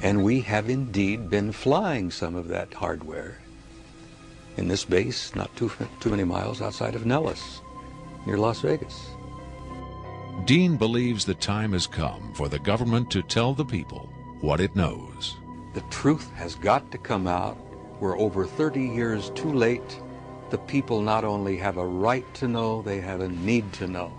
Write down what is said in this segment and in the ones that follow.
And we have indeed been flying some of that hardware in this base not too many miles outside of Nellis, near Las Vegas. Dean believes the time has come for the government to tell the people what it knows. The truth has got to come out. We're over 30 years too late. The people not only have a right to know, they have a need to know.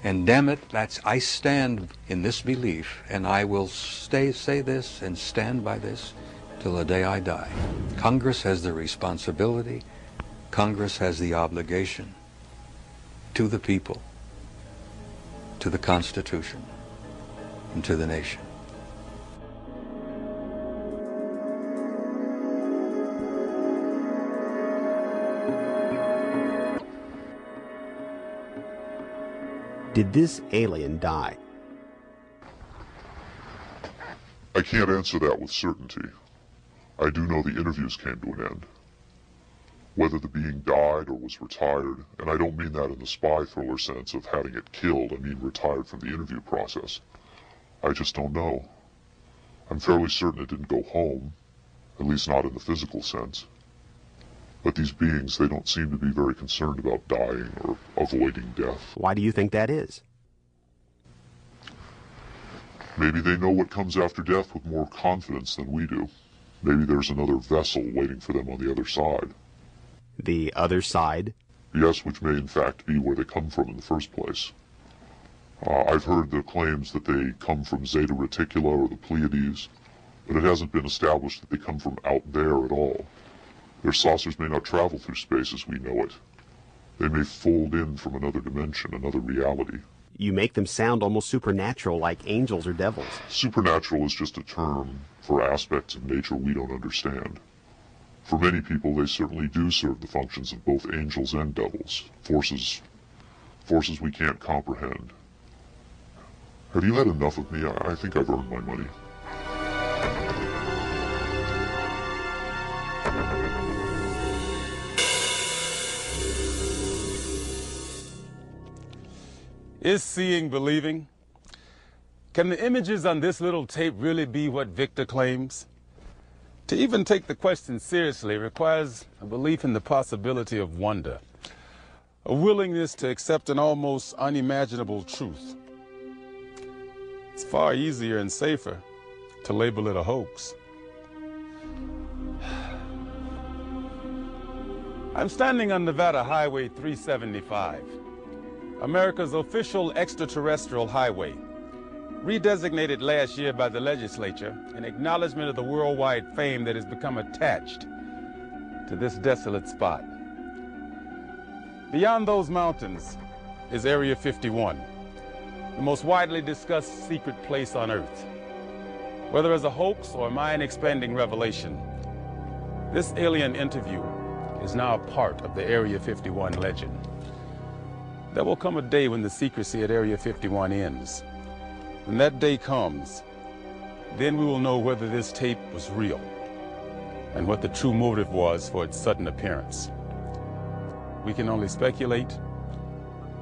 And damn it, I stand in this belief, and I will say this and stand by this till the day I die. Congress has the responsibility, Congress has the obligation to the people, to the Constitution, and to the nation. Did this alien die? I can't answer that with certainty. I do know the interviews came to an end. Whether the being died or was retired, and I don't mean that in the spy thriller sense of having it killed, I mean retired from the interview process. I just don't know. I'm fairly certain it didn't go home, at least not in the physical sense. But these beings, they don't seem to be very concerned about dying or avoiding death. Why do you think that is? Maybe they know what comes after death with more confidence than we do. Maybe there's another vessel waiting for them on the other side. The other side? Yes, which may in fact be where they come from in the first place. I've heard the claims that they come from Zeta Reticula or the Pleiades, but it hasn't been established that they come from out there at all. Their saucers may not travel through space as we know it. They may fold in from another dimension, another reality. You make them sound almost supernatural, like angels or devils. Supernatural is just a term for aspects of nature we don't understand. For many people, they certainly do serve the functions of both angels and devils, forces we can't comprehend. Have you had enough of me? I think I've earned my money. Is seeing believing? Can the images on this little tape really be what Victor claims? To even take the question seriously requires a belief in the possibility of wonder, a willingness to accept an almost unimaginable truth. It's far easier and safer to label it a hoax. I'm standing on Nevada Highway 375. America's official extraterrestrial highway, redesignated last year by the legislature in acknowledgement of the worldwide fame that has become attached to this desolate spot. Beyond those mountains is Area 51, the most widely discussed secret place on Earth. Whether as a hoax or a mind-expanding revelation, this alien interview is now a part of the Area 51 legend. There will come a day when the secrecy at Area 51 ends. When that day comes, then we will know whether this tape was real and what the true motive was for its sudden appearance. We can only speculate,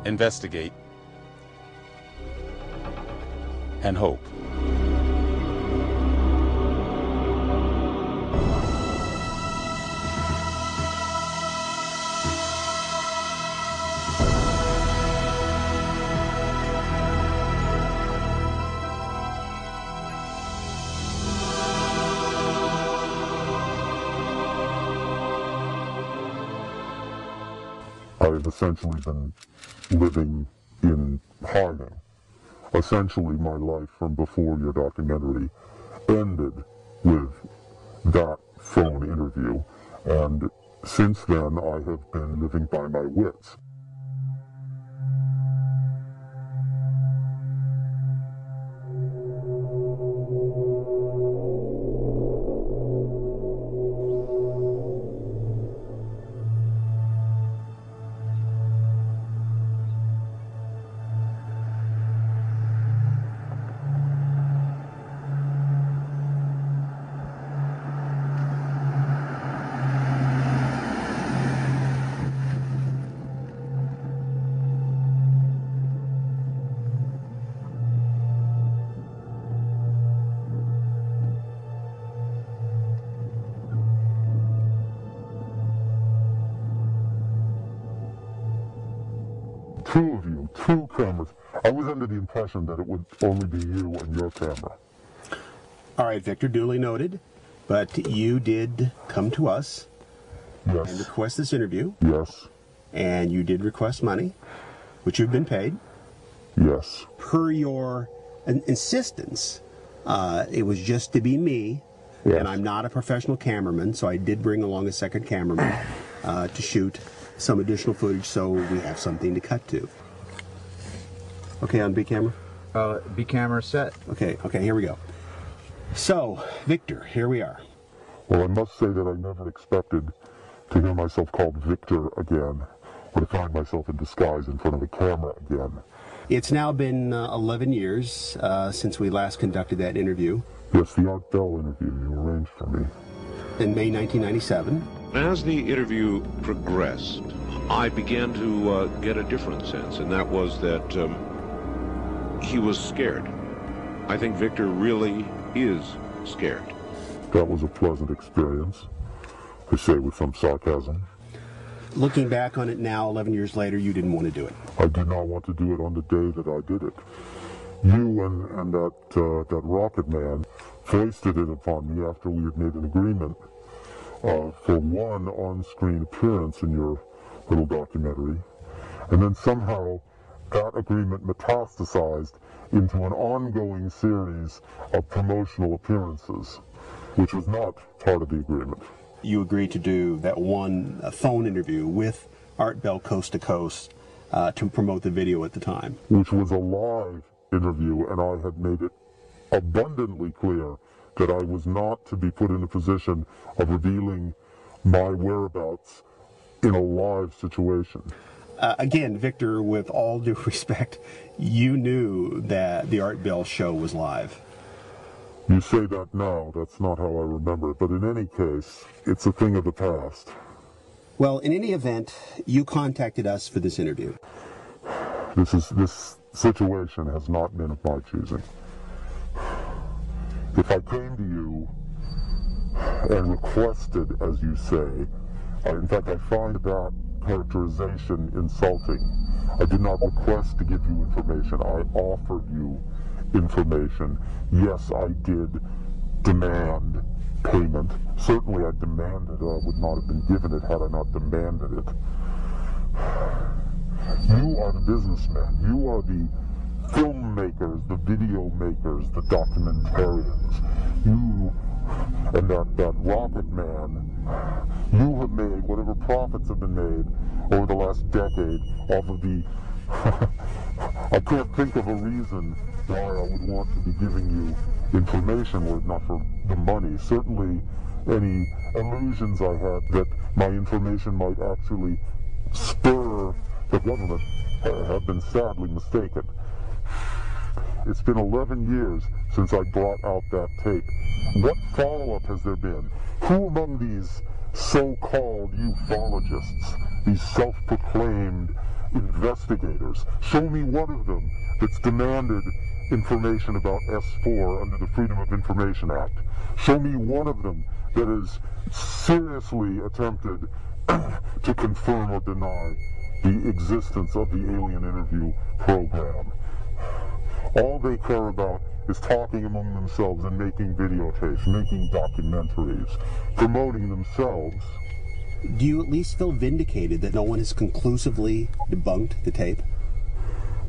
investigate, and hope. I've essentially been living in hiding. Essentially, my life from before your documentary ended with that phone interview, and since then I have been living by my wits. two of you, two cameras. I was under the impression that it would only be you and your camera. All right, Victor, duly noted. But you did come to us and Yes. request this interview, Yes. and you did request money, which you've been paid. Yes. Per your insistence, it was just to be me, Yes. and I'm not a professional cameraman, so I did bring along a second cameraman to shoot some additional footage so we have something to cut to. Okay, on B camera? B camera set. Okay, here we go. So, Victor, here we are. Well, I must say that I never expected to hear myself called Victor again, or to find myself in disguise in front of a camera again. It's now been 11 years since we last conducted that interview. Yes, the Art Bell interview you arranged for me. In May 1997. As the interview progressed, I began to get a different sense, and that was that he was scared. I think Victor really is scared. That was a pleasant experience, I say with some sarcasm. Looking back on it now, 11 years later, you didn't want to do it. I did not want to do it on the day that I did it. You and that rocket man foisted it upon me after we had made an agreement for one on-screen appearance in your little documentary, and then somehow that agreement metastasized into an ongoing series of promotional appearances, which was not part of the agreement. You agreed to do that one phone interview with Art Bell Coast to Coast to promote the video at the time. Which was a live interview, and I had made it abundantly clear that I was not to be put in a position of revealing my whereabouts in a live situation. Again, Victor, with all due respect, you knew that the Art Bell show was live. You say that now, that's not how I remember it, but in any case, it's a thing of the past. Well, in any event, you contacted us for this interview. This situation has not been of my choosing. If I came to you and requested, as you say, in fact, I find that characterization insulting. I did not request to give you information. I offered you information. Yes, I did demand payment. Certainly I demanded it. I would not have been given it had I not demanded it. You are the businessmen. You are the filmmakers, the video makers, the documentarians. You and that rocket man, you have made whatever profits have been made over the last decade off of the... I can't think of a reason why I would want to be giving you information were it not for the money. Certainly any illusions I had that my information might actually spur the government have been sadly mistaken. It's been 11 years since I brought out that tape. What follow-up has there been? Who among these so-called ufologists, these self-proclaimed investigators, show me one of them that's demanded information about S4 under the Freedom of Information Act. Show me one of them that has seriously attempted to confirm or deny the existence of the alien interview program. All they care about is talking among themselves and making videotapes, making documentaries, promoting themselves. Do you at least feel vindicated that no one has conclusively debunked the tape?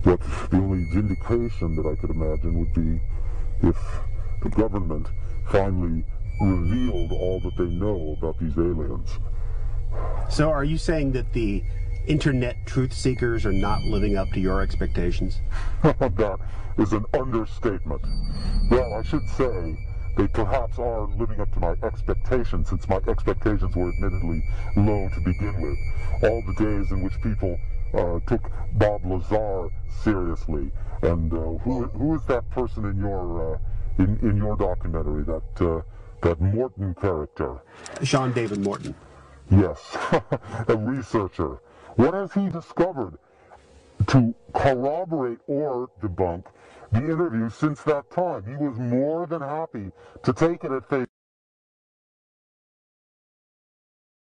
But the only vindication that I could imagine would be if the government finally revealed all that they know about these aliens. So are you saying that the internet truth seekers are not living up to your expectations? That is an understatement. Well, I should say they perhaps are living up to my expectations, since my expectations were admittedly low to begin with. All the days in which people took Bob Lazar seriously, and who is that person in your documentary, that Morton character? Sean David Morton. Yes, a researcher. What has he discovered to corroborate or debunk the interview since that time? He was more than happy to take it at face